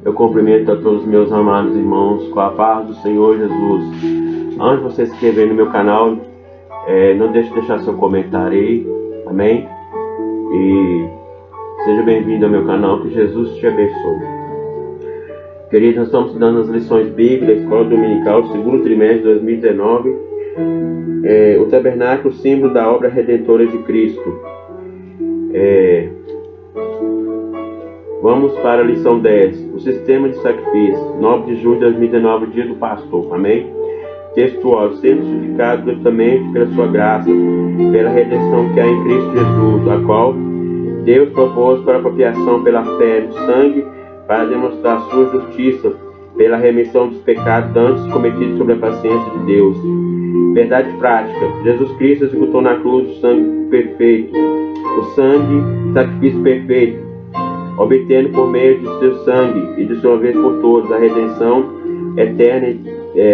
Eu cumprimento a todos os meus amados irmãos com a paz do Senhor Jesus. Antes de você se inscrever no meu canal, não deixe de deixar seu comentário aí, amém? E seja bem-vindo ao meu canal, que Jesus te abençoe. Queridos, nós estamos estudando as lições bíblicas da Escola Dominical, segundo trimestre de 2019. O tabernáculo, símbolo da obra redentora de Cristo. Vamos para a lição 10. O sistema de sacrifício. 9 de junho de 2019, dia do pastor. Amém? Textual. Sendo justificado gratuitamente pela sua graça, pela redenção que há em Cristo Jesus, a qual Deus propôs para a apropriação pela fé do sangue, para demonstrar sua justiça, pela remissão dos pecados antes cometidos sobre a paciência de Deus. Verdade prática. Jesus Cristo executou na cruz o sangue perfeito, o sangue, sacrifício perfeito, obtendo por meio de seu sangue e de sua vez por todos a redenção eterna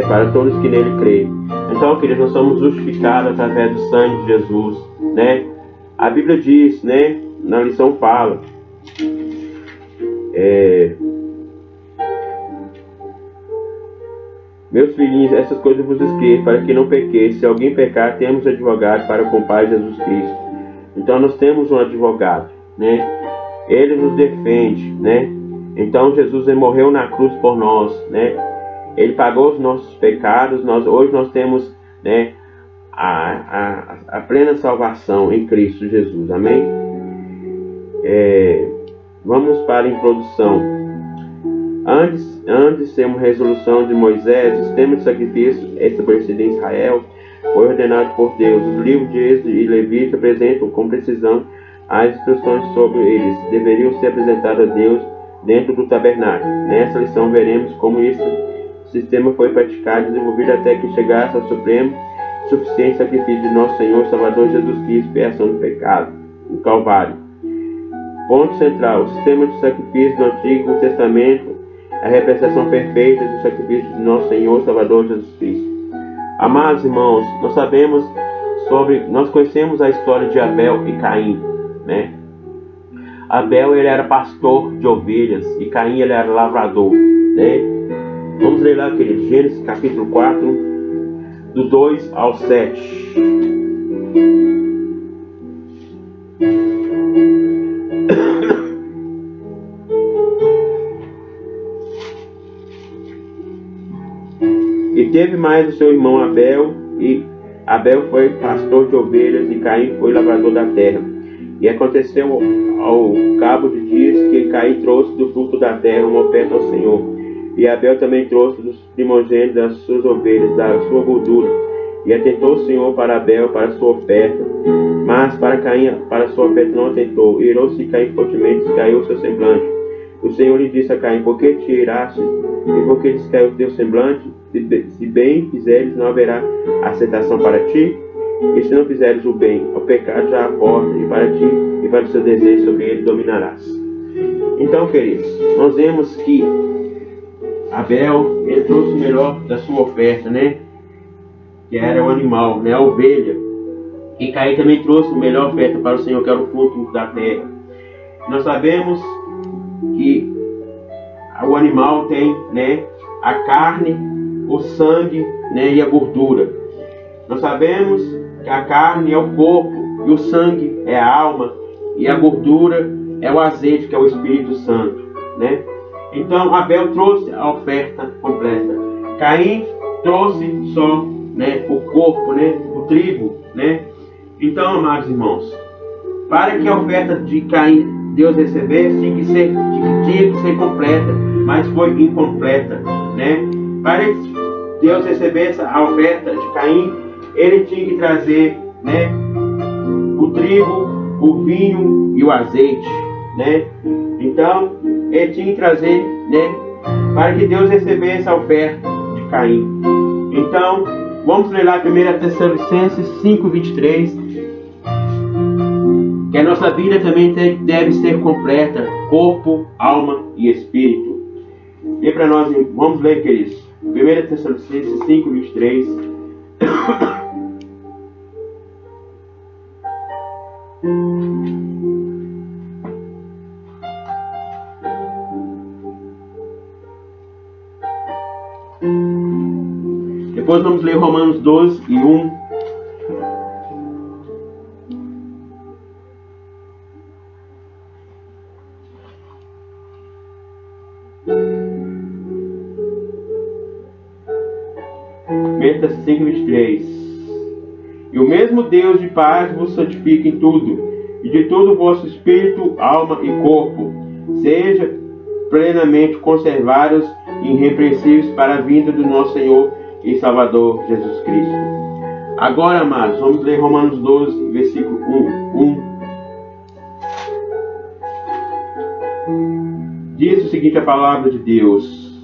para todos que nele creem. Então, queridos, nós somos justificados através do sangue de Jesus, né? A Bíblia diz, né? Na lição fala, meus filhinhos, essas coisas vos escrevo para que não pequeis. Se alguém pecar, temos advogado para com o Pai, Jesus Cristo. Então nós temos um advogado, né? Ele nos defende, né? Então Jesus morreu na cruz por nós, né? Ele pagou os nossos pecados. Hoje nós temos, né, a plena salvação em Cristo Jesus, amém? Vamos para a introdução. Antes de ser uma resolução de Moisés, o sistema de sacrifício estabelecido em Israel foi ordenado por Deus. Os livros de Êxodo e Levítico apresentam com precisão as instruções sobre eles. Deveriam ser apresentadas a Deus dentro do tabernáculo. Nessa lição veremos como esse sistema foi praticado e desenvolvido até que chegasse ao supremo e suficiente sacrifício de nosso Senhor Salvador Jesus Cristo, expiação do pecado, o Calvário. Ponto central. O sistema de sacrifício do Antigo Testamento, a representação perfeita do sacrifício de nosso Senhor Salvador Jesus Cristo. Amados irmãos, nós conhecemos a história de Abel e Caim, né? Abel, ele era pastor de ovelhas e Caim, ele era lavrador, né? Vamos ler lá, queridos, Gênesis capítulo 4, do 2 ao 7. E teve mais o seu irmão Abel, e Abel foi pastor de ovelhas, e Caim foi lavrador da terra. E aconteceu ao cabo de dias que Caim trouxe do fruto da terra uma oferta ao Senhor. E Abel também trouxe dos primogênitos das suas ovelhas, da sua gordura. E atentou o Senhor para Abel, para a sua oferta, mas para Caim, para a sua oferta não atentou. E irou-se Caim fortemente, descaiu o seu semblante. O Senhor lhe disse a Caim: por que te iraste? E por que descaiu o teu semblante? Se bem fizeres, não haverá aceitação para ti. E se não fizeres o bem, o pecado já aporta, e para ti e para o seu desejo sobre ele dominarás. Então, queridos, nós vemos que Abel, ele trouxe o melhor da sua oferta, né? Que era o animal, né? A ovelha. E Caim também trouxe o melhor oferta para o Senhor, que era o fruto da terra. Nós sabemos que o animal tem, né, a carne, o sangue, né, e a gordura. Nós sabemos que a carne é o corpo, e o sangue é a alma, e a gordura é o azeite, que é o Espírito Santo, né? Então Abel trouxe a oferta completa. Caim trouxe só, né, o corpo, né, o trigo, né? Então, amados irmãos, para que a oferta de Caim Deus recebesse, tinha que ser completa, mas foi incompleta, né? Para que Deus recebesse a oferta de Caim, ele tinha que trazer, né, o trigo, o vinho e o azeite, né? Então, ele tinha que trazer, né, para que Deus recebesse a oferta de Caim. Então, vamos ler lá 1 Tessalonicenses 5:23. Que a nossa vida também deve ser completa, corpo, alma e espírito. E para nós, vamos ler, queridos, 1 Tessalonicenses 5:23. Depois vamos ler Romanos 12 e 1. Verso 5 e 23. E o mesmo Deus de paz vos santifique em tudo, e de todo o vosso espírito, alma e corpo, seja plenamente conservados e irrepreensíveis para a vinda do nosso Senhor e Salvador Jesus Cristo. Agora, amados, vamos ler Romanos 12, versículo 1. Diz o seguinte a palavra de Deus: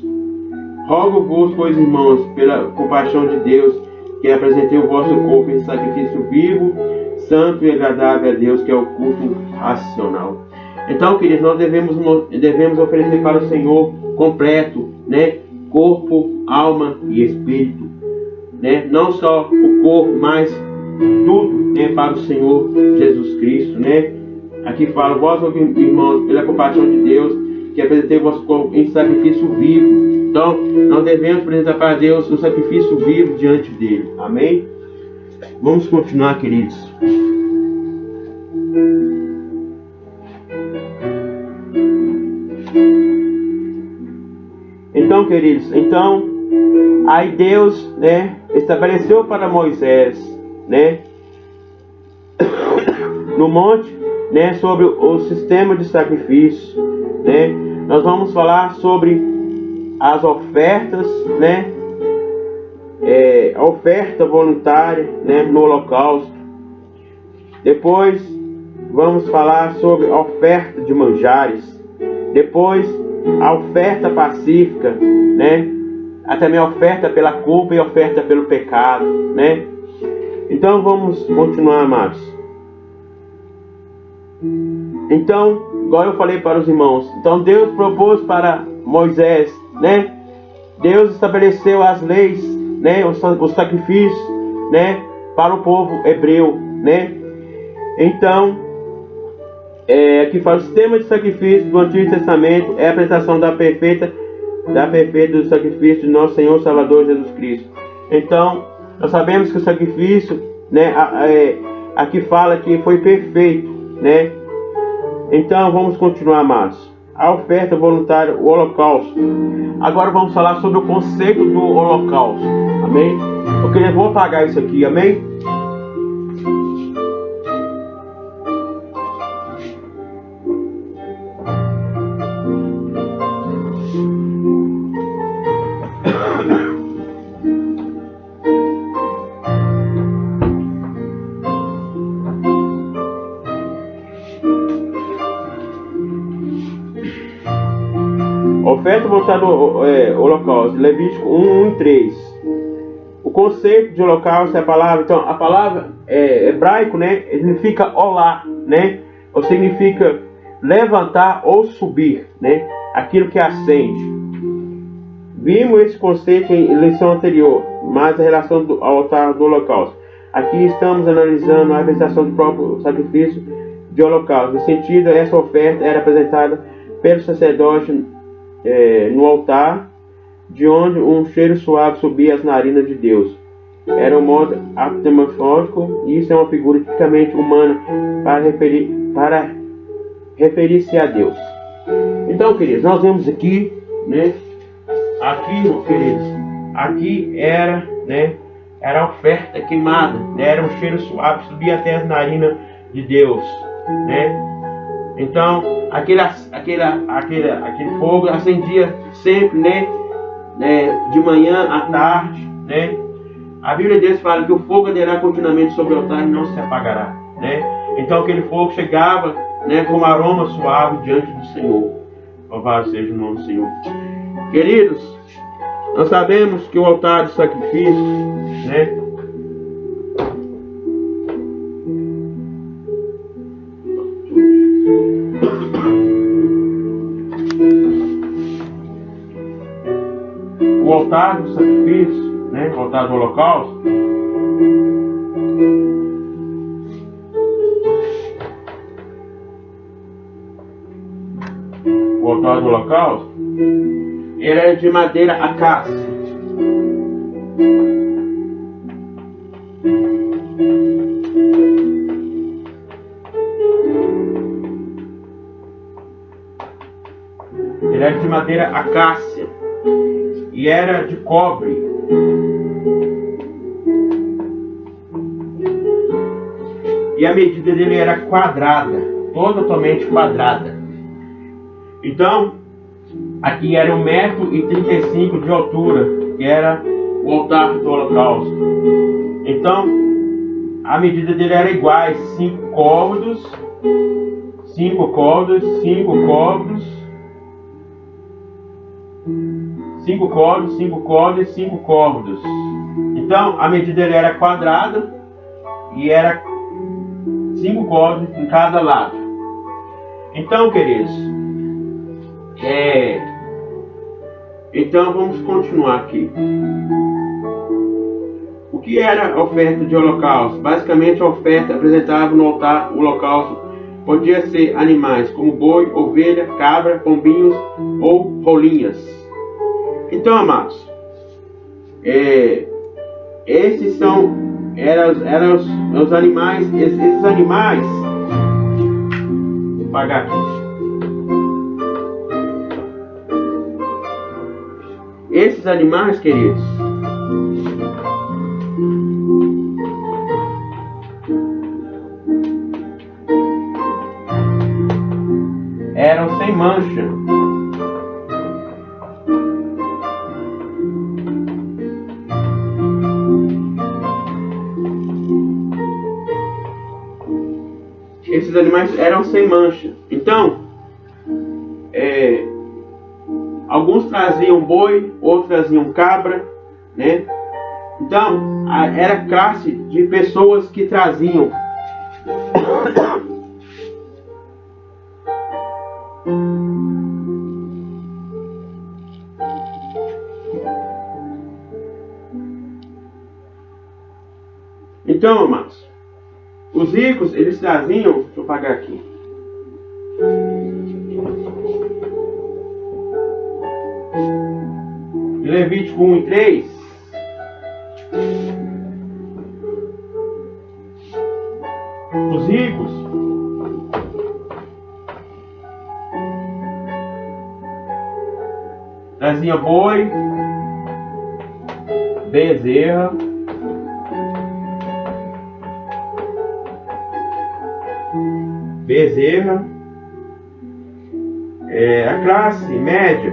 Rogo-vos, pois, irmãos, pela compaixão de Deus, que apresentei o vosso corpo em sacrifício vivo, santo e agradável a Deus, que é o culto racional. Então, queridos, nós devemos oferecer para o Senhor completo, né? Corpo, alma e espírito, né? Não só o corpo, mas tudo, né? Para o Senhor Jesus Cristo, né? Aqui fala: vós, irmãos, pela compaixão de Deus, que apresentei o vosso corpo em sacrifício vivo. Então, nós devemos apresentar para Deus um sacrifício vivo diante dele. Amém? Vamos continuar, queridos. Então, queridos, aí Deus, né, estabeleceu para Moisés, né, no monte, né, sobre o sistema de sacrifício, né. Nós vamos falar sobre as ofertas, né, a oferta voluntária, né, no holocausto. Depois vamos falar sobre a oferta de manjares. Depois a oferta pacífica, né, também a oferta pela culpa e a oferta pelo pecado, né. Então vamos continuar, amados. Então, igual eu falei para os irmãos, então Deus propôs para Moisés, né? Deus estabeleceu as leis, né? Os sacrifícios, né? Para o povo hebreu, né? Então, aqui fala: o sistema de sacrifício do Antigo Testamento é a apresentação da perfeita do sacrifício de nosso Senhor e Salvador Jesus Cristo. Então, nós sabemos que o sacrifício, né? Aqui fala que foi perfeito, né? Então, vamos continuar, amados. A oferta voluntária, o holocausto. Agora vamos falar sobre o conceito do holocausto. Amém? Eu vou apagar isso aqui, amém? Oferta voltada ao holocausto, Levítico 1 e 3. O conceito de holocausto é a palavra, então a palavra hebraico, né, significa olá, né, ou significa levantar ou subir, né, aquilo que acende. Vimos esse conceito em lição anterior, mas a relação ao altar do holocausto. Aqui estamos analisando a representação do próprio sacrifício de holocausto. No sentido, essa oferta era apresentada pelo sacerdote no altar, de onde um cheiro suave subia às narinas de Deus. Era um modo aptemorfótico, e isso é uma figura tipicamente humana para referir-se a Deus. Então, queridos, nós vemos aqui, né? Aqui, queridos, aqui era, né? Era a oferta queimada, né? Era um cheiro suave, subia até as narinas de Deus, né? Então, aquele fogo acendia sempre, né? De manhã à tarde, né? A Bíblia de Deus fala que o fogo arderá continuamente sobre o altar e não se apagará, né? Então, aquele fogo chegava, né, com um aroma suave diante do Senhor. Louvado seja o nome do Senhor. Queridos, nós sabemos que o altar de sacrifício, né, o altar do sacrifício, né, o altar do holocausto, ele era de madeira acácia. madeira acácia e era de cobre. E a medida dele era quadrada, totalmente quadrada. Então, aqui era 1,35 m de altura, que era o altar do holocausto. Então, a medida dele era iguais, 5 côvados, 5 côvados, 5 côvados, 5 côvados, 5 côvados e 5 côvados. Então, a medida dele era quadrada e era 5 côvados em cada lado. Então, queridos, então vamos continuar aqui. O que era a oferta de holocausto? Basicamente, a oferta apresentava no altar o holocausto podia ser animais como boi, ovelha, cabra, pombinhos ou rolinhas. Então, amados, esses eram os animais. Esses animais, vou apagar aqui. Esses animais, queridos, eram sem mancha. Esses animais eram sem mancha. Então, alguns traziam boi, outros traziam cabra, né? Então, era classe de pessoas que traziam Então, amados, os ricos, eles traziam, deixa eu apagar aqui. Levítico 1:3. Os ricos traziam boi, bezerra, a classe média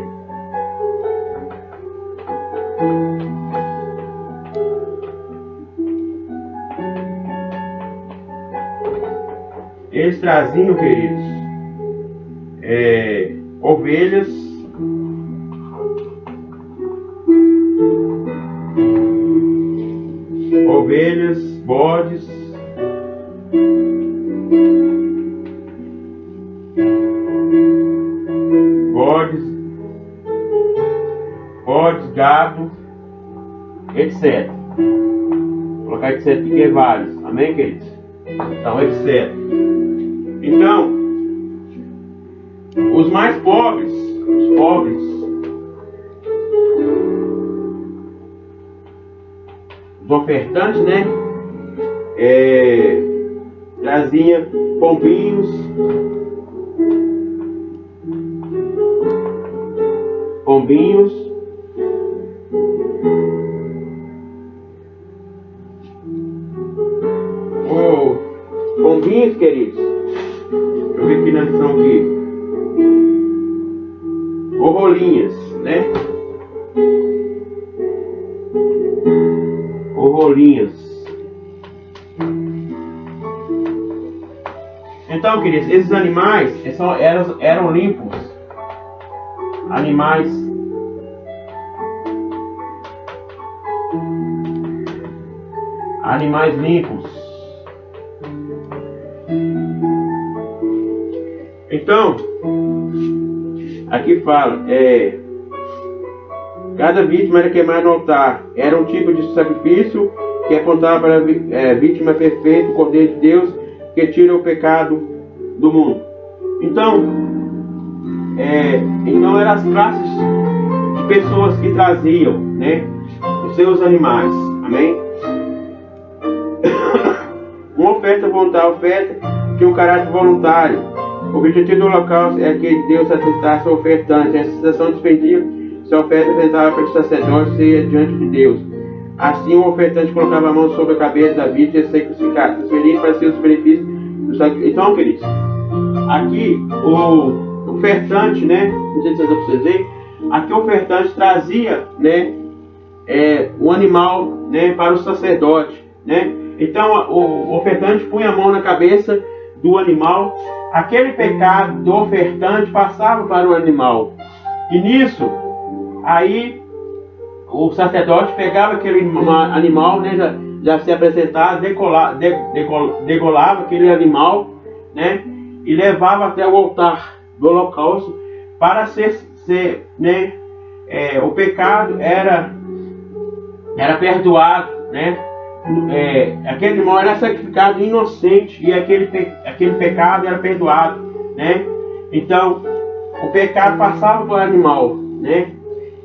eles traziam, queridos, ovelhas, bodes, gado, etc. Vou colocar etc porque é vários. Amém, queridos? Então, etc. Então, os mais pobres, os ofertantes, né? Trazia pombinhos, pombinhos, queridos. Deixa eu ver aqui na lição aqui. Ou rolinhas, né? Ou rolinhas. Então, queridos, esses animais eram limpos. Animais limpos. Então, aqui fala, cada vítima era queimada no altar. Era um tipo de sacrifício que apontava para a vítima perfeita, o Cordeiro de Deus, que tira o pecado do mundo. Então eram as classes de pessoas que traziam, né, os seus animais. Amém? Uma oferta voluntária, oferta tinha um caráter voluntário. O objetivo do holocausto é que Deus aceitasse o ofertante. Essa situação despendia se a oferta apresentava pelo sacerdote e diante de Deus. Assim, o ofertante colocava a mão sobre a cabeça da vítima e ser crucificado, transferindo para si os benefícios do sacrifício. Então, queridos, aqui o ofertante, né? Não sei se dá para vocês verem. Aqui o ofertante trazia, né? O animal, né? Para o sacerdote, né? Então, o ofertante punha a mão na cabeça do animal. Aquele pecado do ofertante passava para o animal. E nisso, aí o sacerdote pegava aquele animal, né, já se apresentava, degolava aquele animal, né, e levava até o altar do holocausto para ser né, o pecado era perdoado, né, aquele animal era sacrificado inocente e aquele pecado era perdoado, né. Então o pecado passava para o animal, né.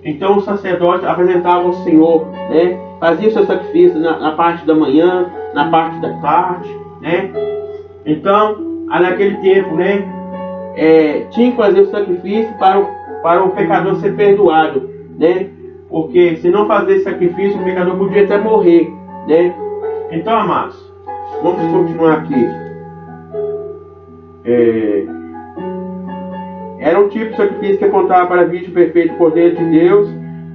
Então o sacerdote apresentava ao Senhor, né? Fazia o seu sacrifício na parte da manhã, na parte da tarde, né? Então, naquele tempo, né? Tinha que fazer o sacrifício para o pecador ser perdoado, né? Porque se não fazer esse sacrifício, o pecador podia até morrer, né? Então, amados, vamos continuar aqui. Era um tipo de sacrifício que apontava para a vítima perfeita, o poder de Deus,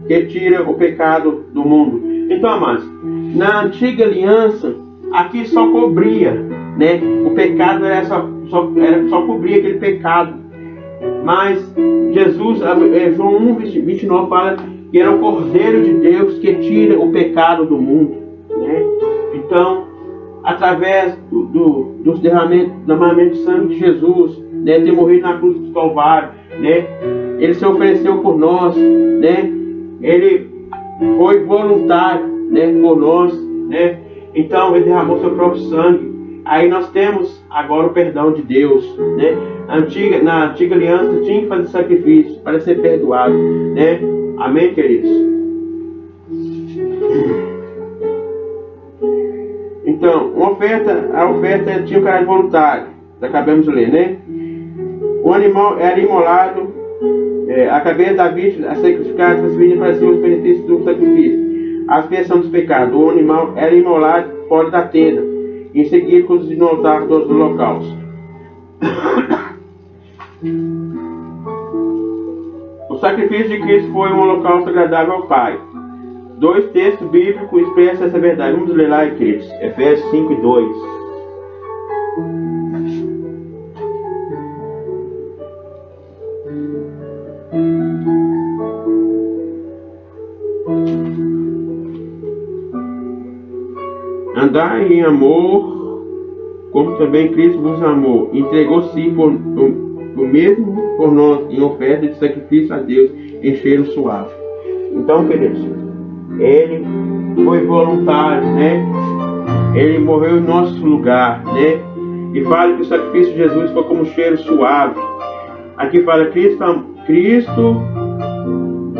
que tira o pecado do mundo. Então, amados, na antiga aliança, aqui só cobria, né? O pecado era só cobria aquele pecado. Mas Jesus, João 1:29 fala que era o Cordeiro de Deus que tira o pecado do mundo, né? Então, através dos derramamentos de sangue de Jesus, né, ter morrido na cruz do Calvário, né, ele se ofereceu por nós, né, ele foi voluntário, né, por nós, né, então ele derramou seu próprio sangue. Aí nós temos agora o perdão de Deus, né. Na antiga aliança tinha que fazer sacrifício para ser perdoado, né. Amém, queridos? Então, a oferta tinha um caráter voluntário, acabamos de ler, né? O animal era imolado, a cabeça da vítima, a sacrificada, transferida para si os benefícios do sacrifício, a expiação dos pecados. O animal era imolado fora da tenda, em seguida conduzido no altar do holocausto. O sacrifício de Cristo foi um holocausto agradável ao Pai. 2 textos bíblicos expressam essa verdade. Vamos ler lá, queridos. Efésios 5:2. Andai em amor, como também Cristo vos amou, entregou-se mesmo por nós em oferta de sacrifício a Deus em cheiro suave. Então, queridos, ele foi voluntário, né? Ele morreu em nosso lugar, né? E fala que o sacrifício de Jesus foi como um cheiro suave. Aqui fala, Cristo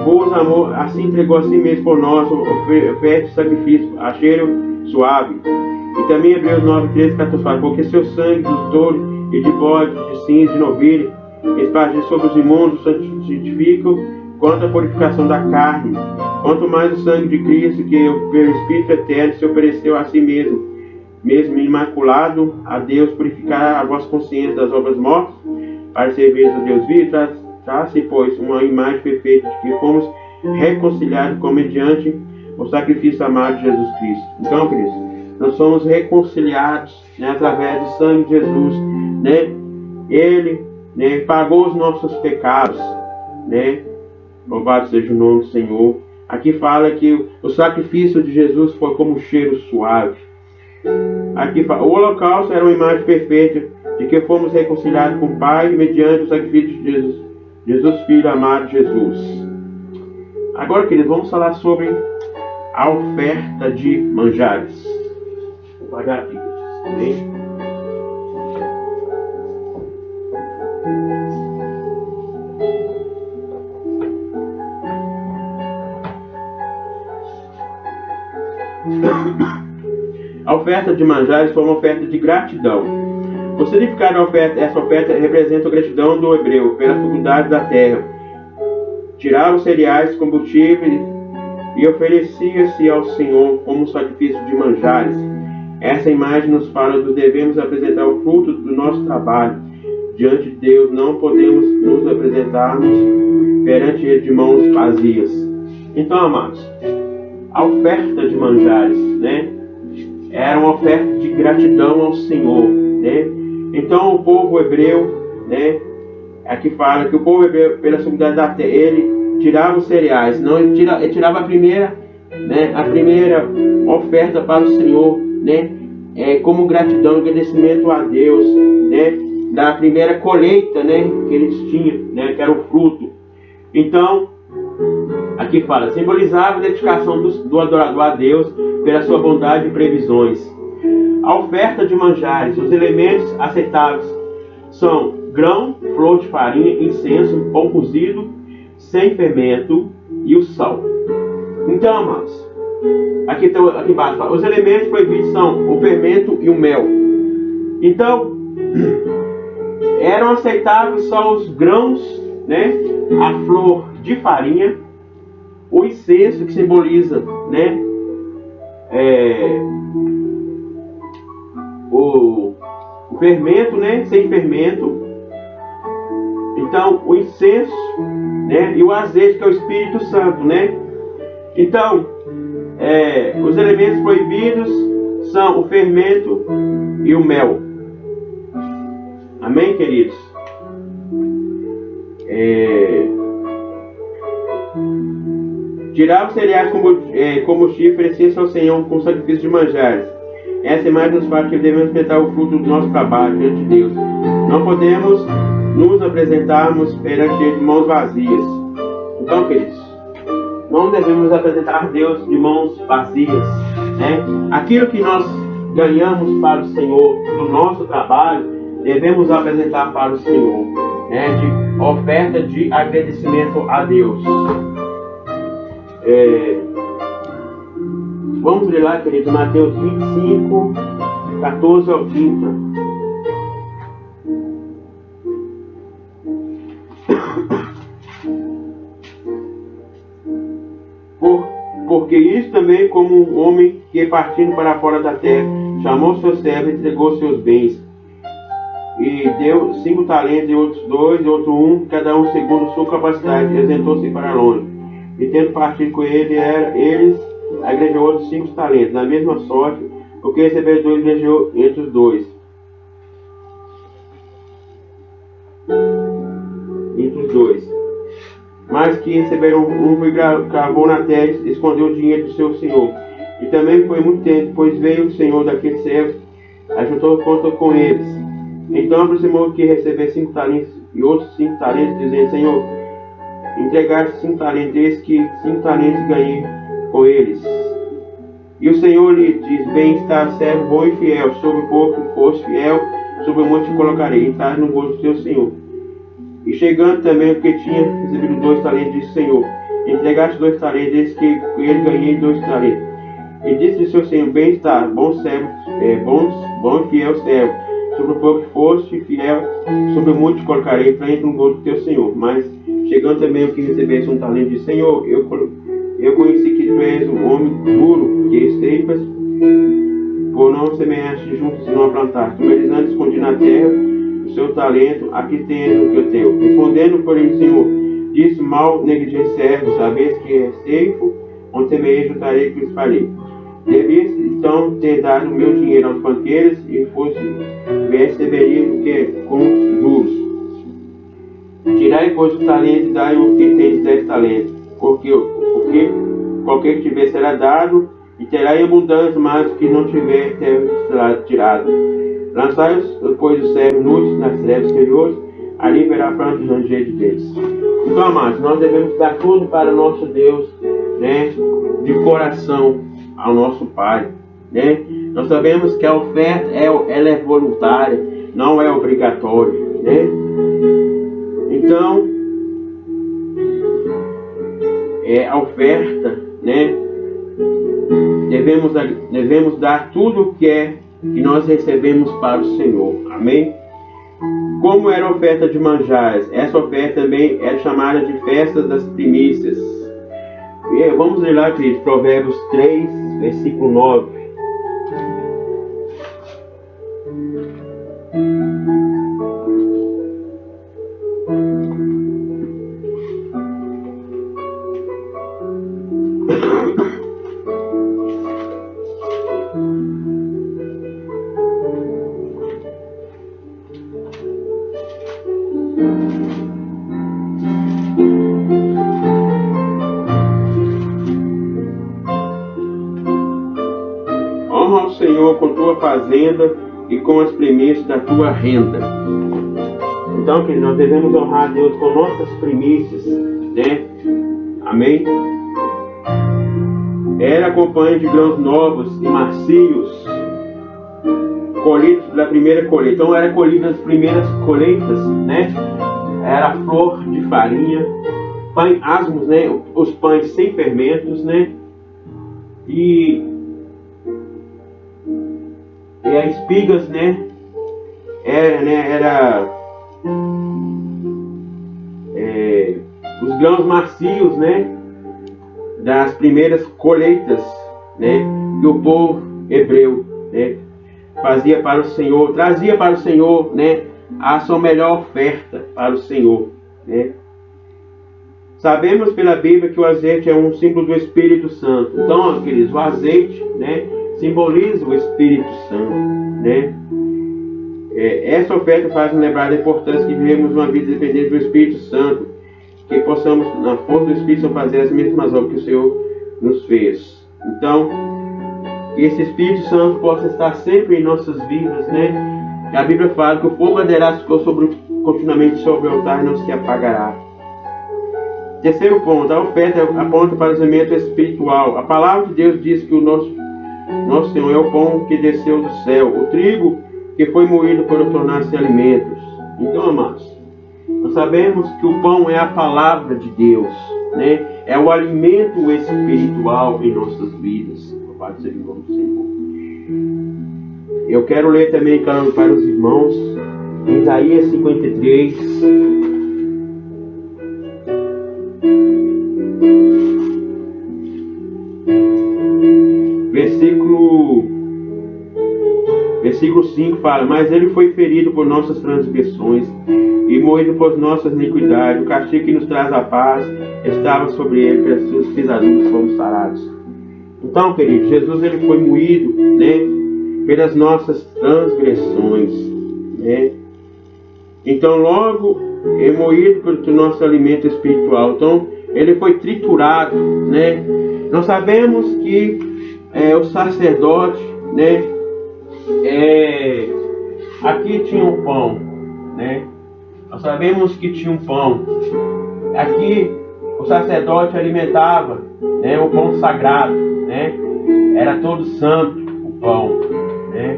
vos amou, assim entregou a si mesmo por nós, oferta de sacrifício a cheiro suave. E também Hebreus 9:13-14 fala, porque seu sangue dos touros e de bode, de cinza, de novilho, espargido sobre os imundos, santificam quanto à purificação da carne. Quanto mais o sangue de Cristo, que pelo Espírito Eterno se ofereceu a si mesmo imaculado a Deus, purificar a vossa consciência das obras mortas, para servir a Deus vivo, traça, pois, uma imagem perfeita de que fomos reconciliados com mediante o sacrifício amado de Jesus Cristo. Então, queridos, nós somos reconciliados, né, através do sangue de Jesus, né? Ele, né, pagou os nossos pecados, né? Louvado seja o nome do Senhor. Aqui fala que o sacrifício de Jesus foi como um cheiro suave. Aqui fala, o holocausto era uma imagem perfeita de que fomos reconciliados com o Pai mediante o sacrifício de Jesus, Jesus Filho amado Jesus. Agora, queridos, vamos falar sobre a oferta de manjares. Vou pagar aqui, bem? A oferta de manjares foi uma oferta de gratidão. O significado da oferta, essa oferta representa a gratidão do hebreu pela fecundidade da terra. Tirava os cereais, combustível e oferecia-se ao Senhor como sacrifício de manjares. Essa imagem nos fala do devemos apresentar o fruto do nosso trabalho diante de Deus. Não podemos nos apresentarmos perante Ele de mãos vazias. Então, amados, a oferta de manjares, né, era uma oferta de gratidão ao Senhor, né? Então o povo hebreu, né, aqui fala que o povo hebreu, pela subida da terra, ele tirava os cereais, não, ele tirava a primeira, né, a primeira oferta para o Senhor, né, como gratidão, agradecimento a Deus, né, da primeira colheita, né, que eles tinham, né, que era o fruto. Então, aqui fala, simbolizava a dedicação do adorador a Deus pela sua bondade e previsões. A oferta de manjares, os elementos aceitáveis são grão, flor de farinha, incenso, pão cozido, sem fermento e o sal. Então, amados, aqui embaixo fala, os elementos proibidos são o fermento e o mel. Então, eram aceitáveis só os grãos, né, a flor de farinha, o incenso, que simboliza, né, o fermento, né, sem fermento. Então, o incenso, né, e o azeite, que é o Espírito Santo, né. Então, os elementos proibidos são o fermento e o mel. Amém, queridos? Tirar os cereais combustível e oferecer ao Senhor com sacrifício de manjares. Essa imagem nos fala que devemos respeitar o fruto do nosso trabalho diante de Deus. Não podemos nos apresentarmos perante Ele de mãos vazias. Então, queridos, não devemos apresentar a Deus de mãos vazias, né? Aquilo que nós ganhamos para o Senhor do nosso trabalho, devemos apresentar para o Senhor, né? De oferta de agradecimento a Deus. Vamos ler lá, querido, Mateus 25, 14 ao 30. Porque isso também, como um homem que, partindo para fora da terra, chamou seus servos e entregou seus bens. E deu 5 talentos, e outros 2, e outro 1, cada um segundo sua capacidade, e ausentou-se para longe. E tendo partido com eles, agregou outros 5 talentos, na mesma sorte, o que recebeu 2, agregou entre os 2. Mas que receberam e cravou na terra, escondeu o dinheiro do seu senhor. E também foi muito tempo, pois veio o senhor daqueles servos, ajuntou conta com eles. Então aproximou que recebeu 5 talentos e outros 5 talentos, dizendo: Senhor, entregaste 5 talentos, eis que 5 talentos ganhei com eles. E o Senhor lhe diz: Bem está, servo bom e fiel, sobre o pouco foste fiel, sobre o monte te colocarei, estás no gozo do teu Senhor. E chegando também o que tinha recebido 2 talentos, disse: Senhor, entregaste 2 talentos, eis que ele ganhei 2 talentos. E disse o seu Senhor: Bem está, bom servo, bom e fiel servo, sobre o pouco que foste fiel, sobre o muito te colocarei, frente no gozo do teu Senhor. Mas chegando também o que recebesse 1 talento, disse: Senhor, eu conheci que tu és um homem duro, que estepas, por não semeaste juntos e não plantaste, merizando escondi na terra o seu talento, aqui tens o que eu tenho. Respondendo, porém, o Senhor, disse: Mal negligente servo, sabes que é ceifo, onde semeei, juntarei que os farei. Devias então ter dado o meu dinheiro aos banqueiros, e fosse receberia que com os juros. Tirai, pois, o talento e dai o que tem 10 talentos, porque qualquer que tiver será dado, e terá em abundância, mas o que não tiver será tirado. Lançai, pois, os servos nus nas trevas exteriores, ali verá pranto e ranger de deles. Então, amados, nós devemos dar tudo para o nosso Deus, né, de coração ao nosso Pai, né? Nós sabemos que a oferta ela é voluntária, não é obrigatória, né? Então, a oferta, né? Devemos dar tudo que é que nós recebemos para o Senhor. Amém? Como era a oferta de manjares? Essa oferta também é chamada de festa das primícias. E vamos ler lá, queridos, Provérbios 3, versículo 9. Honra ao Senhor com tua fazenda e com as primícias da tua renda. Então, queridos, nós devemos honrar a Deus com nossas primícias, né? Amém? Era companhia de grãos novos e macios, colhidos da primeira colheita. Então, era colhido nas primeiras colheitas, né? Era flor de farinha, pães asmos, né? Os pães sem fermentos, né? E as espigas, né? Os grãos macios, né? Das primeiras colheitas, né? Que o povo hebreu, né? Fazia para o Senhor, trazia para o Senhor, né? A sua melhor oferta para o Senhor, né? Sabemos pela Bíblia que o azeite é um símbolo do Espírito Santo. Então, queridos, o azeite, né? Simboliza o Espírito Santo, né? Essa oferta faz nos lembrar da importância de vivermos uma vida dependente do Espírito Santo, que possamos, na força do Espírito Santo, fazer as mesmas obras que o Senhor nos fez. Então, que esse Espírito Santo possa estar sempre em nossas vidas, né? A Bíblia fala que o fogo arderá continuamente sobre o altar e não se apagará. Terceiro ponto, a oferta aponta para o alimento espiritual. A palavra de Deus diz que o nosso Senhor é o pão que desceu do céu, o trigo que foi moído para tornar-se alimentos. Então, amados, nós sabemos que o pão é a palavra de Deus, né? É o alimento espiritual em nossas vidas. Louvado seja o nome do Senhor. Eu quero ler também para os irmãos Isaías 53. Versículo 5 fala: mas ele foi ferido por nossas transgressões e moído por nossas iniquidades. O castigo que nos traz a paz estava sobre ele, pelas suas pisaduras fomos sarados. Então, querido, Jesus ele foi moído, né, pelas nossas transgressões, né? Então, logo é moído pelo nosso alimento espiritual. Então, ele foi triturado, né? Nós sabemos que o sacerdote, né? Aqui tinha um pão, né? Nós sabemos que tinha um pão. Aqui o sacerdote alimentava, né, o pão sagrado, né? Era todo santo o pão, né?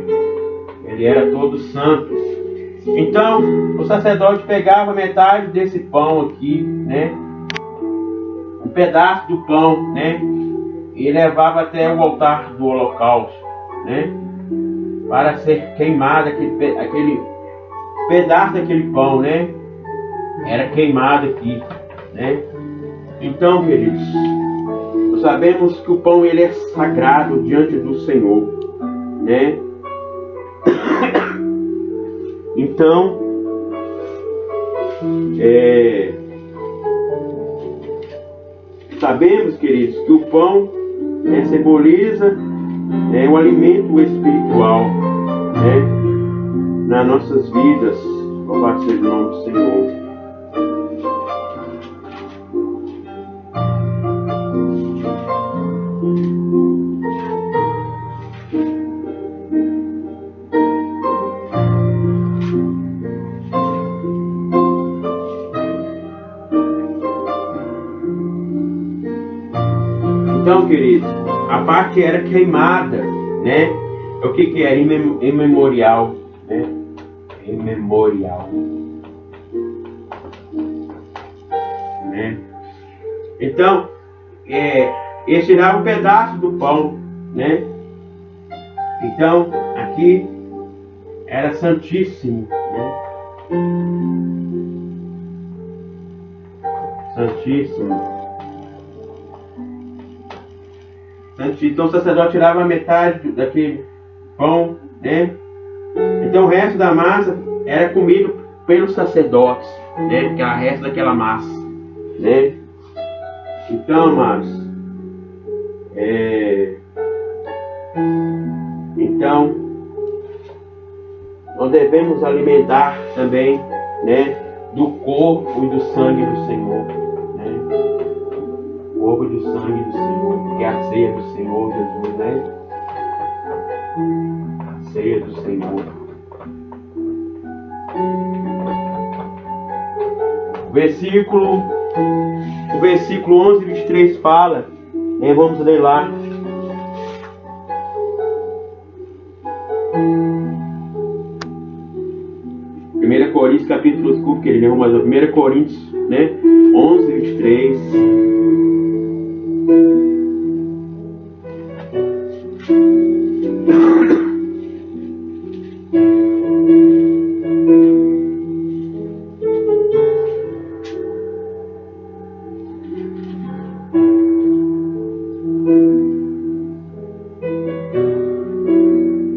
Ele era todo santo. Então o sacerdote pegava metade desse pão aqui, né? Um pedaço do pão, né? E levava até o altar do holocausto, né? Para ser queimado aquele pedaço daquele pão, né? Era queimado aqui, né? Então, queridos, nós sabemos que o pão ele é sagrado diante do Senhor, né? Então, sabemos, queridos, que o pão simboliza o alimento espiritual, né, nas nossas vidas. Louvado seja o nome do Senhor. Então, queridos, a parte era queimada, né? O que é imemorial, né? Imemorial, né? Então, eles tiravam um pedaço do pão, né? Então, aqui aqui era santíssimo, né? Santíssimo. Então o sacerdote tirava a metade daquele pão, né? Então o resto da massa era comido pelos sacerdotes, né? Que era o resto daquela massa, né? Então, amados, então nós devemos alimentar também, né? Do corpo e do sangue do Senhor, né? O corpo e do sangue do Senhor, que é a ceia do Senhor Jesus, né? A ceia do Senhor. O versículo 11 e 23 fala, né? Vamos ler lá. Coríntios, capítulo, desculpa, que ele leu, mas 1 Coríntios, né? 11 e 23.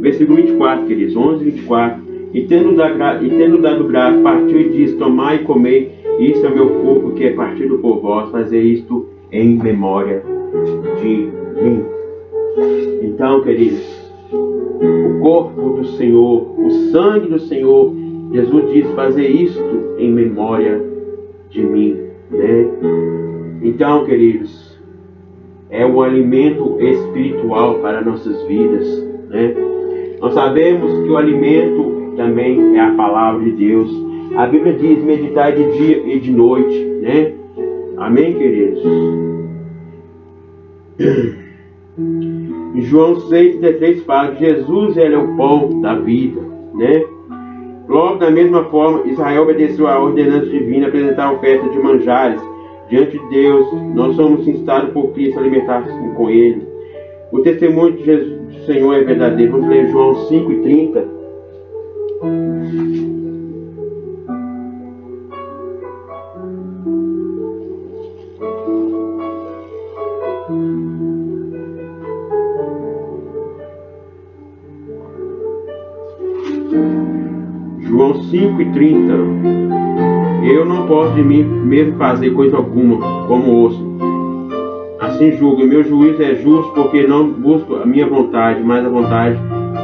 Versículo 24, queridos, 11 e 24. E tendo dado graça, partiu e disse: tomai e comei, isto é o meu corpo que é partido por vós, fazer isto em memória de mim. Então, queridos, o corpo do Senhor, o sangue do Senhor, Jesus diz: fazer isto em memória de mim, né? Então, queridos, é um alimento espiritual para nossas vidas, né? Nós sabemos que o alimento também é a palavra de Deus. A Bíblia diz: meditar de dia e de noite, né? Amém, queridos? Em João 6,13 fala que Jesus, ele é o pão da vida, né? Logo, da mesma forma, Israel obedeceu à ordenança divina, apresentar a oferta de manjares diante de Deus. Nós somos instados por Cristo a alimentar-se com Ele. O testemunho de Jesus, do Senhor, é verdadeiro. Vamos ler João 5,30. João 5,30. Eu não posso de mim mesmo fazer coisa alguma, como ouço. Assim julgo, meu juízo é justo, porque não busco a minha vontade, mas a vontade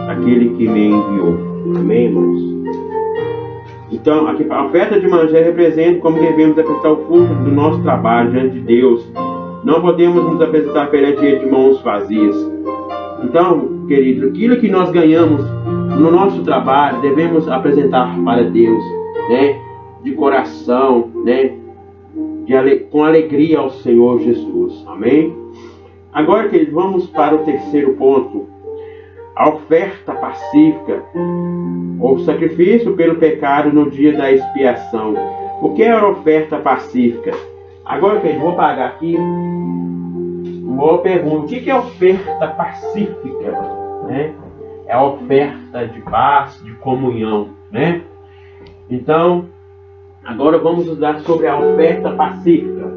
daquele que me enviou. Amém, irmãos? Então, aqui a oferta de manjar representa como devemos apresentar o fruto do nosso trabalho diante de Deus. Não podemos nos apresentar perante Ele de mãos vazias. Então, querido, aquilo que nós ganhamos no nosso trabalho, devemos apresentar para Deus, né? De coração, né? Com alegria ao Senhor Jesus. Amém? Agora, querido, vamos para o terceiro ponto. A oferta pacífica, ou sacrifício pelo pecado no dia da expiação. O que é a oferta pacífica? Agora, querido, vou pagar aqui uma boa pergunta. O que é oferta pacífica? Né? É a oferta de paz, de comunhão, né? Então, agora vamos estudar sobre a oferta pacífica.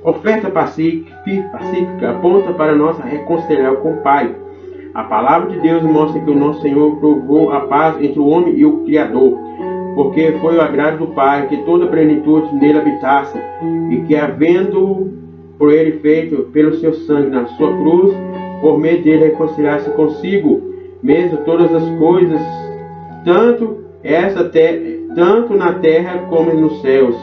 Oferta pacífica aponta para nossa reconciliação com o Pai. A palavra de Deus mostra que o nosso Senhor provou a paz entre o homem e o Criador, porque foi o agrado do Pai que toda a plenitude nele habitasse, e que, havendo por ele feito pelo seu sangue na sua cruz, por meio dele reconciliasse consigo mesmo todas as coisas, tanto na terra como nos céus.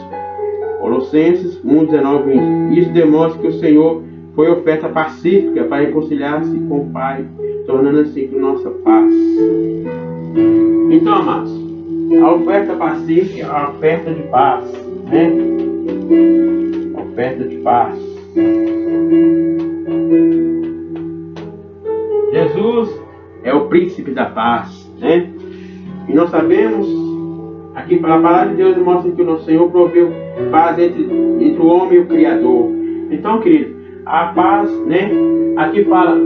Colossenses 1:19-20. Isso demonstra que o Senhor foi oferta pacífica para reconciliar-se com o Pai, tornando assim nossa paz. Então, amados, a oferta pacífica é a oferta de paz, né? A oferta de paz. Jesus é o príncipe da paz, né? E nós sabemos Aqui, a palavra de Deus mostra que o nosso Senhor proveu paz entre o homem e o Criador. Então, querido, a paz, né? Aqui fala,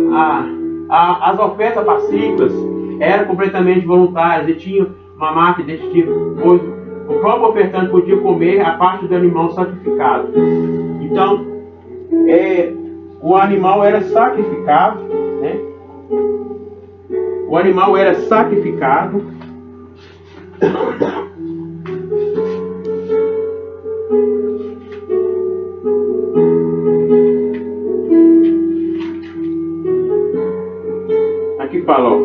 as ofertas pacíficas eram completamente voluntárias e tinha uma máquina desse tipo, pois o próprio ofertante podia comer a parte do animal sacrificado. Então, o animal era sacrificado, né? O animal era sacrificado. Aqui fala, ó,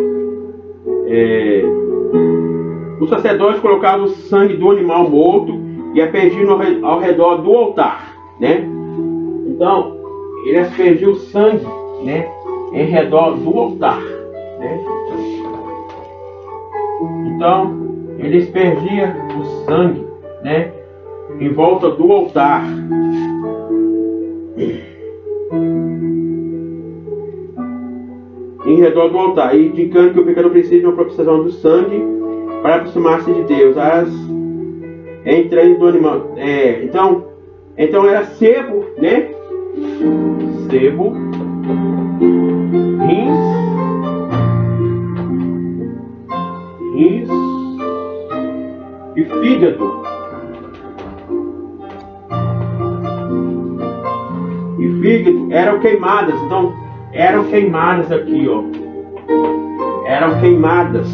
o sacerdote colocava o sangue do animal morto e aspergia ao redor do altar, né? Então, ele aspergia o sangue, né, em redor do altar, né? Então, ele aspergia o sangue, né, em volta do altar. Em redor do altar, e indicando que o pecador precisa de uma propiciação do sangue para aproximar-se de Deus. As entranhas do animal. Então era sebo, né? Sebo, rins e fígado. E fígado eram queimadas. Então, eram queimadas aqui, ó. Eram queimadas.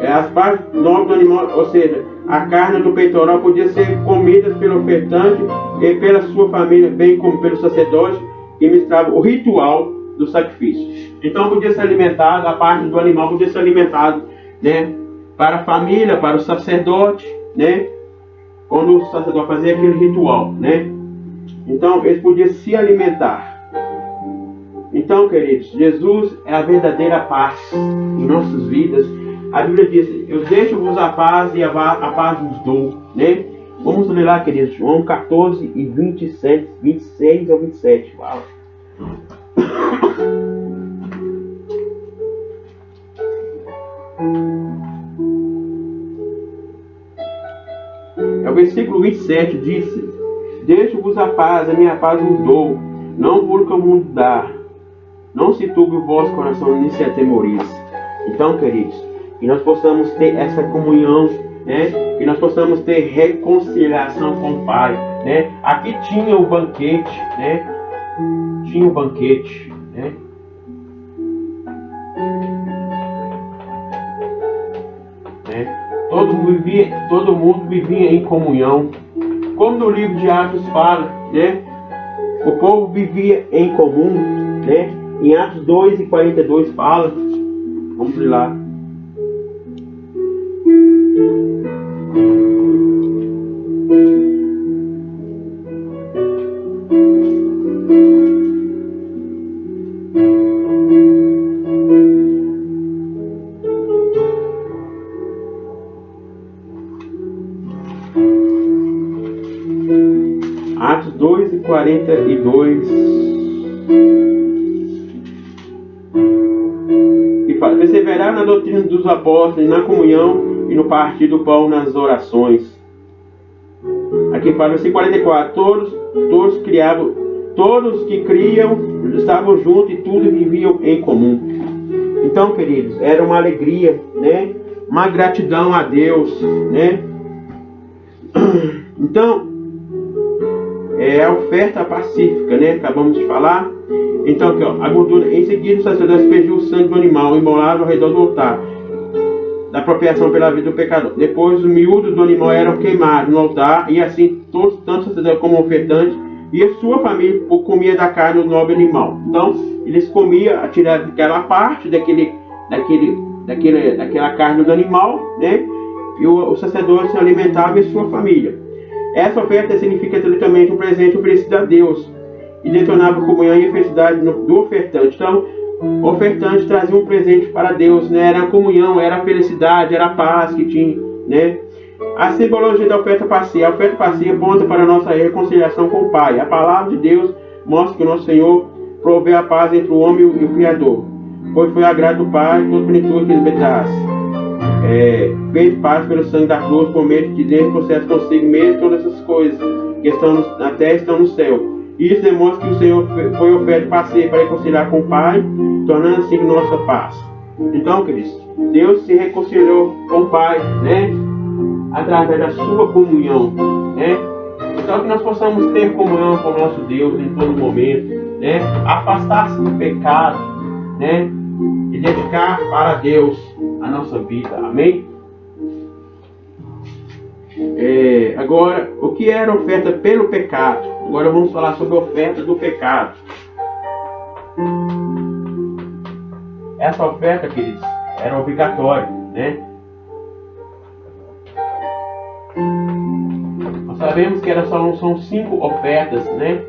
As partes nobres do animal, ou seja, a carne do peitoral podia ser comida pelo ofertante e pela sua família, bem como pelo sacerdote que ministrava o ritual do sacrifício. Então podia ser alimentado, a parte do animal podia ser alimentado, né, para a família, para o sacerdote, né, quando o sacerdote fazia aquele ritual, né. Então eles podiam se alimentar. Então, queridos, Jesus é a verdadeira paz em nossas vidas. A Bíblia diz: eu deixo-vos a paz e a paz vos dou, né? Vamos ler lá, queridos, João 14 e 27, 26 ao 27. Fala. É o versículo 27, disse: deixo-vos a paz, a minha paz vos dou, não por que o mundo dá. Não se turbe o vosso coração, nem se atemorize. Então, queridos, que nós possamos ter essa comunhão, né? Que nós possamos ter reconciliação com o Pai, né? Aqui tinha o banquete, né? Tinha o banquete, né? Todo mundo vivia em comunhão. Como no livro de Atos fala, né? O povo vivia em comum, né? Em Atos 2 e 42 fala. Vamos ler lá. Atos 2 e 42. Perseverar na doutrina dos apóstolos, na comunhão e no partir do pão, nas orações. Aqui fala, versículo 44, todos que criam estavam juntos e tudo viviam em comum. Então, queridos, era uma alegria, né? Uma gratidão a Deus, né? Então, é a oferta pacífica, né? Acabamos de falar. Então, aqui, ó, a gordura. Em seguida, o sacerdote aspergiu o sangue do animal imolado ao redor do altar, da apropriação pela vida do pecador. Depois, os miúdos do animal eram queimados no altar, e assim, todos, tanto o sacerdote como o ofertante e a sua família comia da carne do nobre animal. Então, eles comiam, tiravam aquela parte daquela carne do animal, né? E o sacerdote se alimentava e a sua família. Essa oferta significa literalmente um presente oferecido a Deus e detonava a comunhão e a felicidade do ofertante. Então, o ofertante trazia um presente para Deus, né? Era a comunhão, era a felicidade, era a paz que tinha, né? A simbologia da oferta pacífica. A oferta pacífica aponta para a nossa reconciliação com o Pai. A palavra de Deus mostra que o nosso Senhor provê a paz entre o homem e o Criador, pois foi agrado do Pai toda a plenitude que ele me dá. fez paz pelo sangue da cruz, por meio de Deus, processa consigo mesmo todas essas coisas que estão na terra estão no céu. Isso demonstra que o Senhor foi oferta para si, para reconciliar com o Pai, tornando assim nossa paz. Então, queridos, Deus se reconciliou com o Pai, né? Através da sua comunhão, né? Então que nós possamos ter comunhão com o nosso Deus em todo momento, né? Afastar-se do pecado, né? E dedicar para Deus a nossa vida, amém? Agora, o que era oferta pelo pecado? Agora vamos falar sobre a oferta do pecado. Essa oferta, queridos, era obrigatória, né? Nós sabemos que são 5 ofertas, né?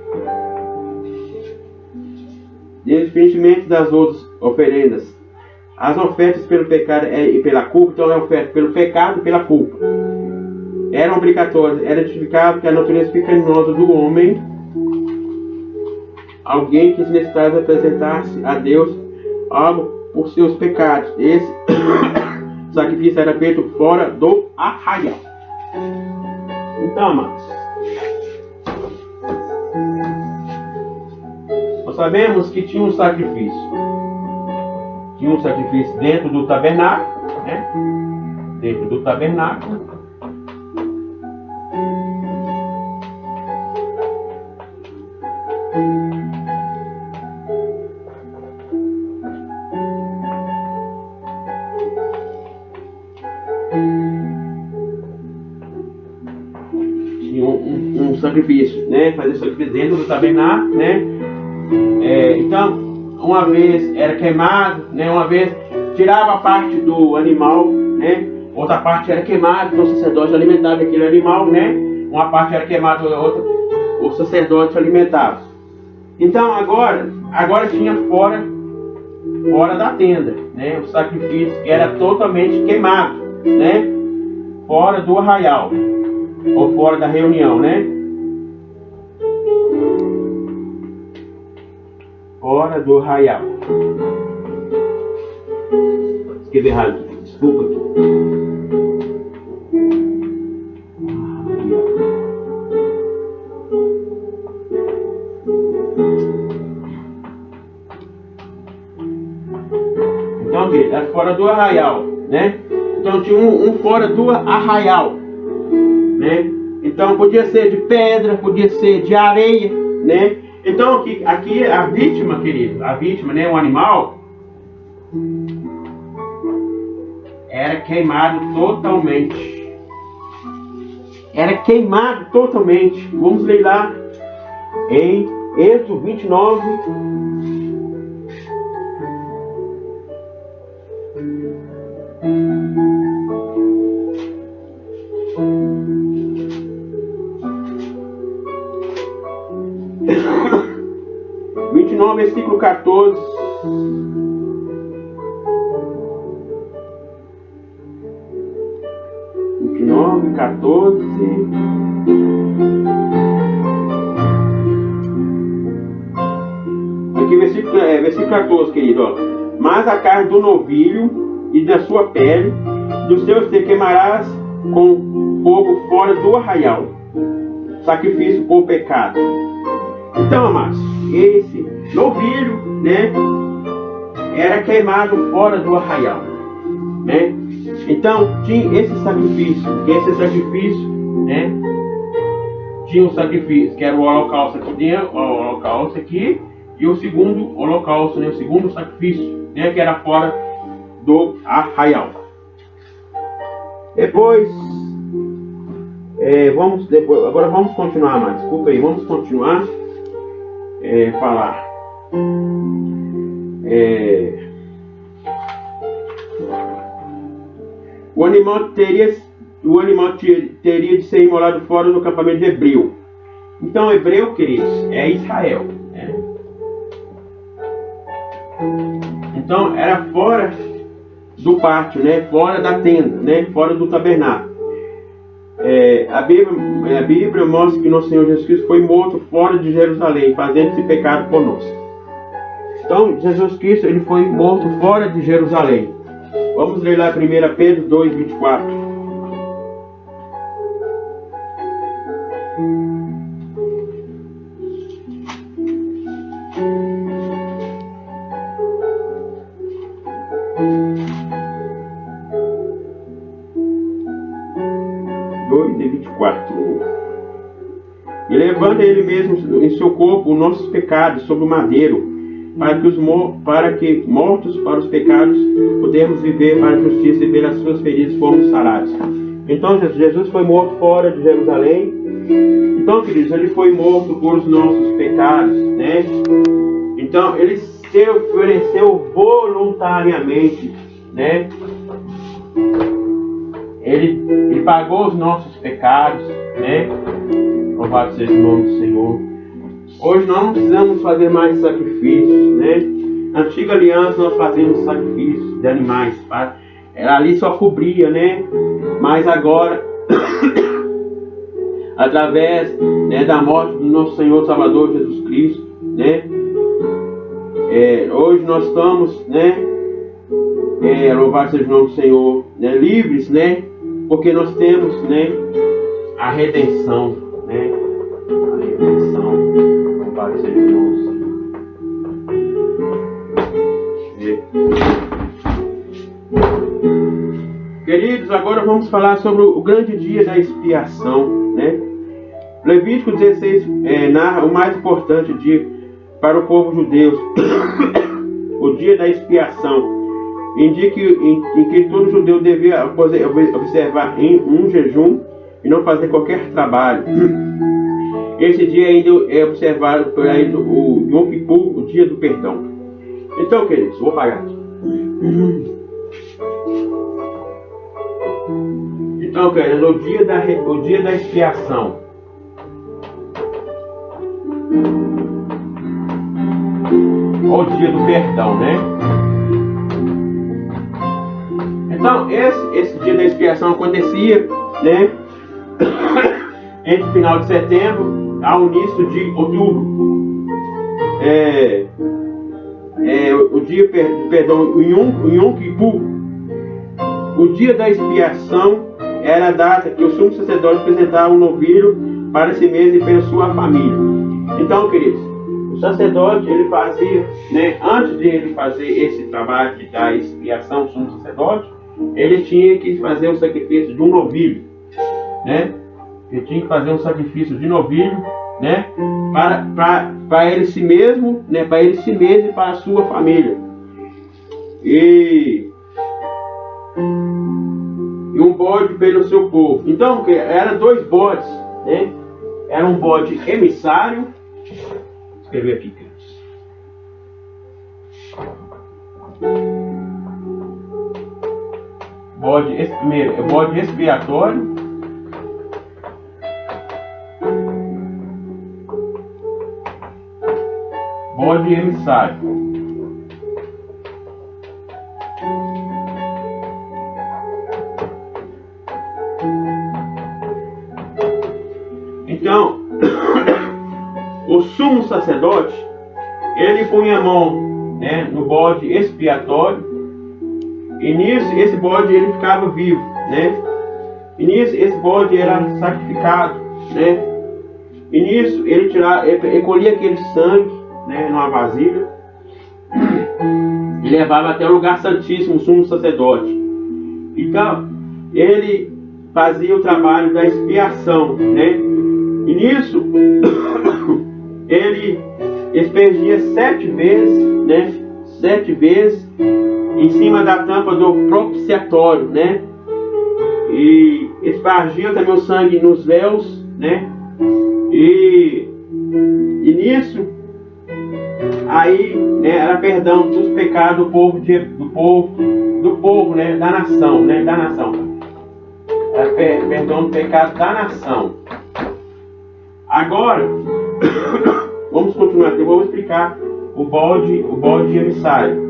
Diferentemente das outras oferendas. As ofertas pelo pecado e pela culpa, então é oferta pelo pecado e pela culpa. Eram obrigatórias, era identificado que a natureza pecaminosa do homem, alguém que se necessitava apresentar-se a Deus algo por seus pecados. Esse sacrifício era feito fora do arraial. Então, amados, nós sabemos que tinha um sacrifício. Tinha um sacrifício dentro do tabernáculo, né? Dentro do tabernáculo. Tinha um sacrifício, né? Fazer sacrifício dentro do tabernáculo, né? Então, uma vez era queimado, né? Uma vez tirava a parte do animal, né? Outra parte era queimada, então o sacerdote alimentava aquele animal, né? Uma parte era queimada, outra o sacerdote alimentava. Então agora tinha fora da tenda, né? O sacrifício que era totalmente queimado, né? Fora do arraial ou fora da reunião, né? Fora do arraial. Escrevi errado, desculpa aqui. Então, era fora do arraial, né? Então tinha um fora do arraial, né? Então podia ser de pedra, podia ser de areia, né? Então aqui a vítima, querido, né, o animal, era queimado totalmente. Era queimado totalmente. Vamos ler lá em Êxodo 29. Versículo 14. Aqui versículo 14, querido, ó. Mas a carne do novilho e da sua pele, dos seus te queimarás com fogo fora do arraial, sacrifício por pecado. Então, amados, esse novilho, né, era queimado fora do arraial, né? Então tinha esse sacrifício, né? Tinha um sacrifício que era o holocausto aqui, e o segundo holocausto, né? O segundo sacrifício, né? Que era fora do arraial. Agora vamos continuar, mas desculpa aí, vamos continuar falar. O animal teria de ser imolado fora do acampamento de hebreu. Então, hebreu, queridos, é Israel, né? Então, era fora do pátio, né? Fora da tenda, né? Fora do tabernáculo. A Bíblia mostra que nosso Senhor Jesus Cristo foi morto fora de Jerusalém, fazendo esse pecado conosco. Então, Jesus Cristo, ele foi morto fora de Jerusalém. Vamos ler lá 1 Pedro 2, 24. E levando ele mesmo em seu corpo os nossos pecados sobre o madeiro, para que mortos para os pecados podemos viver para a justiça, e pelas suas feridas fomos sarados. Então Jesus foi morto fora de Jerusalém. Então, queridos, ele foi morto por os nossos pecados, né? Então ele se ofereceu voluntariamente, né? Ele pagou os nossos pecados, né? Louvado seja o nome do Senhor. Hoje nós não precisamos fazer mais sacrifícios, né? Na antiga aliança nós fazíamos sacrifícios de animais, tá? Ali só cobria, né? Mas agora, através, né, da morte do nosso Senhor Salvador Jesus Cristo, né? Hoje nós estamos, né? Louvado seja o nome do Senhor, né? Livres, né? Porque nós temos, né? A redenção, né? A redenção. Louvado seja o nome do Senhor. Queridos, agora vamos falar sobre o grande dia da expiação, né? Levítico 16 narra o mais importante dia para o povo judeu, o dia da expiação. Indica em que todo judeu devia observar um jejum e não fazer qualquer trabalho. Esse dia ainda é observado por aí o Yom Kippur, o dia do perdão. Então, queridos, vou pagar aqui. Então, queridos, o dia da expiação. Ou o dia do perdão, né? Então, esse dia da expiação acontecia, né? Entre o final de setembro ao início de outubro. O dia, perdão, o Yom Kippur. O dia da expiação era a data que o sumo sacerdote apresentava um novilho para si mesmo e pela sua família. Então, queridos, o sacerdote, ele fazia, né, antes de ele fazer esse trabalho de dar expiação, o sumo sacerdote, ele tinha que fazer o sacrifício de um novilho, né? Ele tinha que fazer um sacrifício de novilho, né? Para ele si mesmo, né? Para ele si mesmo e para a sua família. E um bode pelo seu povo. Então, eram 2 bodes, né? Era um bode emissário. Vou escrever aqui, queridos. Primeiro é bode expiatório. Bode emissário. Então, o sumo sacerdote, ele punha a mão, né, no bode expiatório. E nisso, esse bode ele ficava vivo, né? E nisso, esse bode era sacrificado, né? E nisso, ele colhia aquele sangue, né, numa vasilha e levava até o lugar santíssimo, o sumo sacerdote. Então, ele fazia o trabalho da expiação, né? E nisso, ele aspergia 7 vezes, né? 7 vezes em cima da tampa do propiciatório, né? E espargia também o sangue nos véus, né? E nisso, aí, né, era perdão dos pecados do povo, né? Da nação, né? Da nação. Era perdão do pecado da nação. Agora, vamos continuar aqui. Eu vou explicar o bode emissário.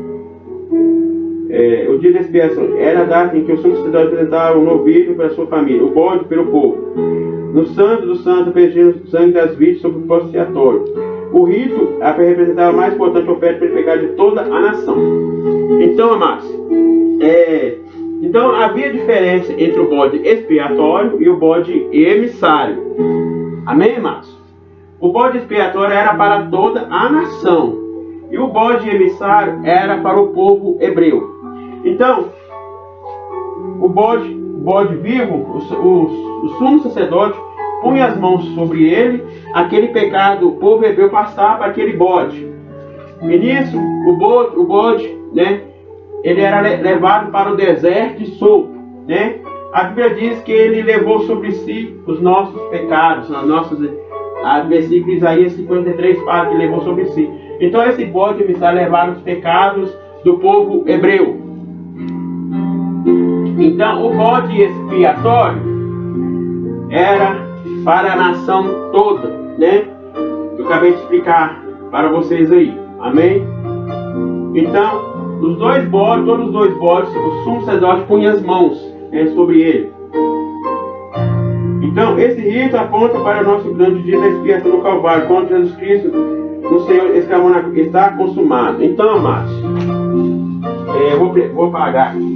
O dia da expiação era a data em que o sumo sacerdote apresentava um novilho para a sua família, o bode pelo povo. No santo do santo, aspergindo o sangue das vítimas sobre o propiciatório. O rito representava a mais importante oferta pelo pecado de toda a nação. Então, amados, Então havia diferença entre o bode expiatório e o bode emissário. Amém, irmãos? O bode expiatório era para toda a nação e o bode emissário era para o povo hebreu. Então, o bode vivo, o sumo sacerdote punha as mãos sobre ele, aquele pecado, o povo hebreu passava para aquele bode. E nisso, o bode, né, ele era levado para o deserto e solto, né? A Bíblia diz que ele levou sobre si os nossos pecados, versículo Isaías 53 fala que levou sobre si. Então esse bode emissário levava os pecados do povo hebreu. Então o bode expiatório era para a nação toda, né? Eu acabei de explicar para vocês aí, amém? Então todos os dois bodes, o sumo sacerdote punha as mãos, né, sobre ele. Então esse rito aponta para o nosso grande dia da expiação no Calvário, quando Jesus Cristo, o Senhor, está consumado. Então, amados, eu vou pagar aqui.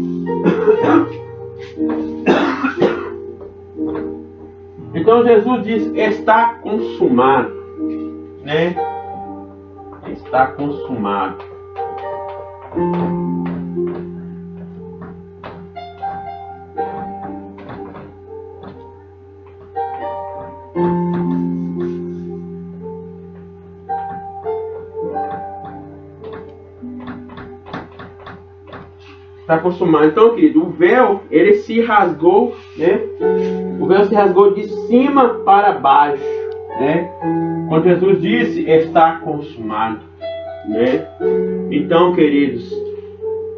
Então Jesus diz: está consumado, né? Está consumado. Está consumado. Então, querido, o véu, ele se rasgou, né? O véu se rasgou de cima para baixo, né? Quando Jesus disse: está consumado, né? Então, queridos,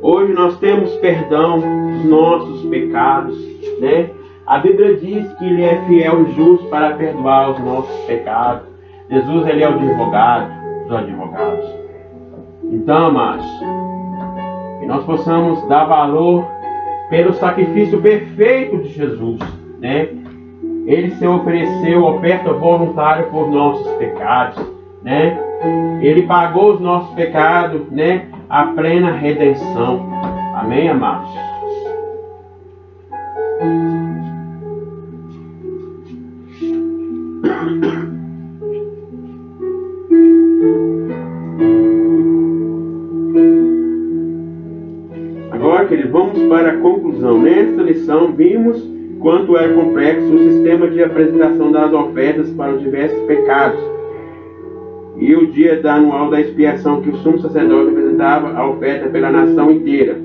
hoje nós temos perdão dos nossos pecados, né? A Bíblia diz que Ele é fiel e justo para perdoar os nossos pecados. Jesus, Ele é o advogado dos advogados. Então, amados, que nós possamos dar valor pelo sacrifício perfeito de Jesus, né? Ele se ofereceu oferta voluntária por nossos pecados, né? Ele pagou os nossos pecados, né? A plena redenção. Amém, amados? Agora, queridos, vamos para a conclusão. Nesta lição, vimos quanto é complexo o sistema de apresentação das ofertas para os diversos pecados e o dia anual da expiação, que o sumo sacerdote apresentava a oferta pela nação inteira.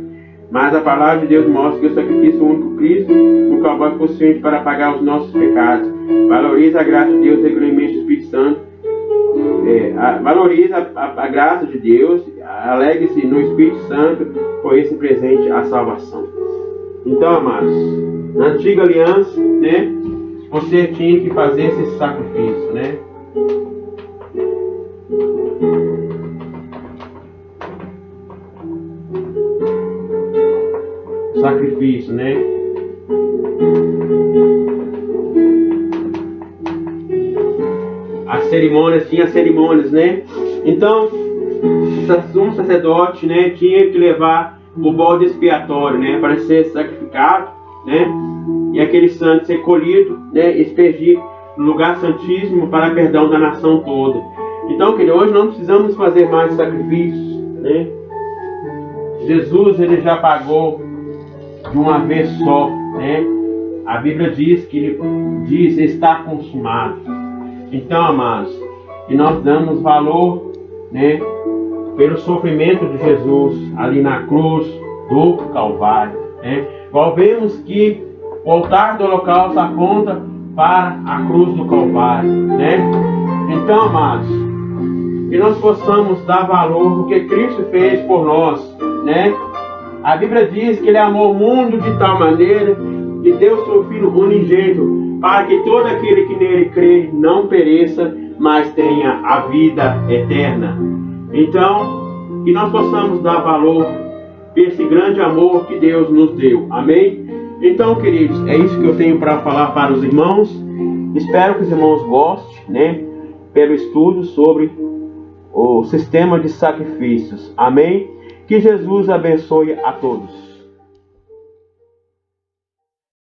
Mas a palavra de Deus mostra que o sacrifício único Cristo no Calvário foi suficiente para pagar os nossos pecados. Valoriza a graça de Deus, regularmente o Espírito Santo. Valoriza a graça de Deus, alegre-se no Espírito Santo por esse presente à salvação. Então, amados, na antiga aliança, né, você tinha que fazer esse sacrifício, né? Sacrifício, né? As cerimônias, tinha cerimônias, né? Então, o sumo sacerdote, né, tinha que levar o bode expiatório, né, para ser sacrificado, né? E aquele sangue ser colhido, né, expergir no lugar santíssimo para perdão da nação toda. Então, querido, hoje não precisamos fazer mais sacrifícios, né? Jesus, ele já pagou de uma vez só, né? A Bíblia diz que ele diz: está consumado. Então, amados, que nós damos valor, né, pelo sofrimento de Jesus ali na cruz do Calvário, né? Igual vemos que o altar do holocausto aponta para a cruz do Calvário, né? Então, amados, que nós possamos dar valor no que Cristo fez por nós, né? A Bíblia diz que Ele amou o mundo de tal maneira que deu seu Filho unigênito, para que todo aquele que nele crê não pereça, mas tenha a vida eterna. Então, que nós possamos dar valor por esse grande amor que Deus nos deu. Amém? Então, queridos, é isso que eu tenho para falar para os irmãos. Espero que os irmãos gostem, né, pelo estudo sobre o sistema de sacrifícios. Amém? Que Jesus abençoe a todos.